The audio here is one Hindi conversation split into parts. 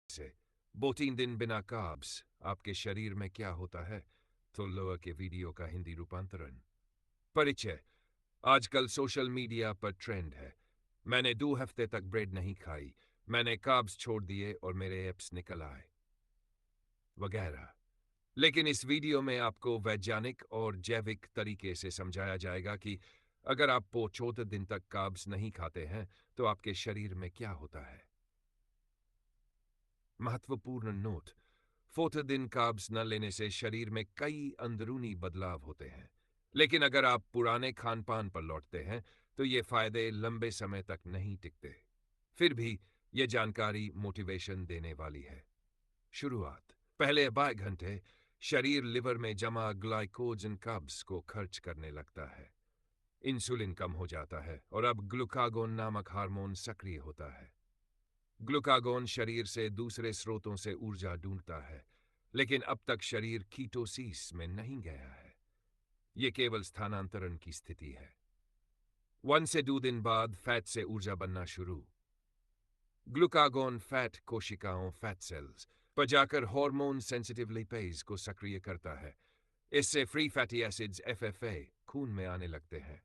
से 2-3 दिन बिना कार्ब्स आपके शरीर में क्या होता है, तो लोअर के वीडियो का हिंदी रूपांतरण। परिचय। आजकल सोशल मीडिया पर ट्रेंड है, मैंने 2 हफ्ते तक ब्रेड नहीं खाई, मैंने कार्ब्स छोड़ दिए और मेरे एप्स निकल आए, वगैरह। लेकिन इस वीडियो में आपको वैज्ञानिक और जैविक तरीके से समझाया जाएगा कि अगर आप 14 दिन तक कार्ब्स नहीं खाते हैं तो आपके शरीर में क्या होता है। महत्वपूर्ण नोट। 4 दिन कार्ब्स न लेने से शरीर में कई अंदरूनी बदलाव होते हैं, लेकिन अगर आप पुराने खान पान पर लौटते हैं तो ये फायदे लंबे समय तक नहीं टिकते। फिर भी ये जानकारी मोटिवेशन देने वाली है। शुरुआत। पहले 12 घंटे शरीर लिवर में जमा ग्लाइकोजन कार्ब्स को खर्च करने लगता है, इंसुलिन कम हो जाता है और अब ग्लूकागोन नामक हार्मोन सक्रिय होता है। ग्लूकागोन शरीर से दूसरे स्रोतों से ऊर्जा ढूंढता है, लेकिन अब तक शरीर कीटोसिस में नहीं गया है, यह केवल स्थानांतरण की स्थिति है। 1 से 2 दिन बाद फैट से ऊर्जा बनना शुरू। ग्लूकागोन फैट कोशिकाओं फैट सेल्स पर जाकर हार्मोन सेंसिटिव लिपेज को सक्रिय करता है, इससे फ्री फैटी एसिड्स एफएफए खून में आने लगते हैं।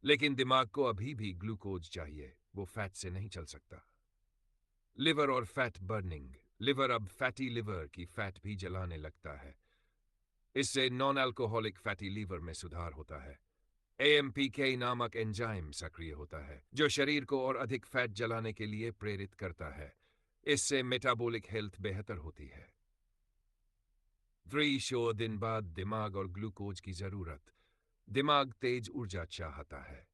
लेकिन दिमाग को अभी भी ग्लूकोज चाहिए, वो फैट से नहीं चल सकता। लिवर और फैट बर्निंग। लिवर अब फैटी लिवर की फैट भी जलाने लगता है, इससे नॉन अल्कोहलिक फैटी लिवर में सुधार होता है। एएमपीके नामक एंजाइम सक्रिय होता है जो शरीर को और अधिक फैट जलाने के लिए प्रेरित करता है, इससे मेटाबॉलिक हेल्थ बेहतर होती है। 3 दिन बाद दिमाग और ग्लूकोज की जरूरत। दिमाग तेज ऊर्जा चाहता है,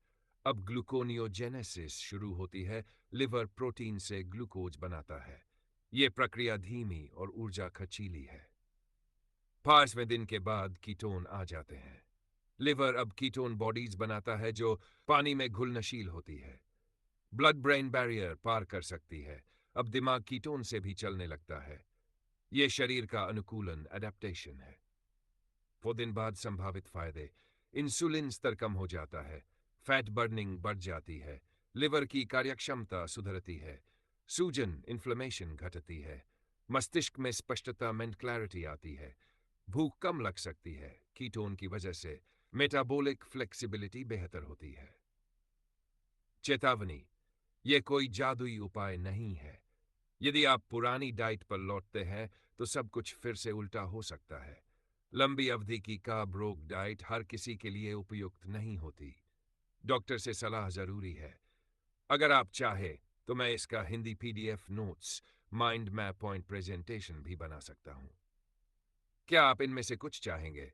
अब ग्लूकोनियोजेनेसिस शुरू होती है, लिवर प्रोटीन से ग्लूकोज बनाता है, यह प्रक्रिया धीमी और ऊर्जा खर्चीली है। 5वें दिन के बाद कीटोन आ जाते हैं, लिवर अब कीटोन बॉडीज बनाता है जो पानी में घुलनशील होती है, ब्लड ब्रेन बैरियर पार कर सकती है, अब दिमाग कीटोन से भी चलने लगता है, यह शरीर का अनुकूलन एडेप्टेशन है। 4 दिन बाद संभावित फायदे। इंसुलिन स्तर कम हो जाता है, फैट बर्निंग बढ़ जाती है, लिवर की कार्यक्षमता सुधरती है, सूजन इन्फ्लेमेशन घटती है, मस्तिष्क में स्पष्टता मेंट क्लैरिटी आती है, भूख कम लग सकती है, कीटोन की वजह से मेटाबॉलिक फ्लेक्सिबिलिटी बेहतर होती है। चेतावनी। यह कोई जादुई उपाय नहीं है, यदि आप पुरानी डाइट पर लौटते हैं तो सब कुछ फिर से उल्टा हो सकता है। लंबी अवधि की कार्ब रोग डाइट हर किसी के लिए उपयुक्त नहीं होती, डॉक्टर से सलाह जरूरी है। अगर आप चाहे तो मैं इसका Hindi PDF notes mind map point presentation भी बना सकता हूं। क्या आप इनमें से कुछ चाहेंगे?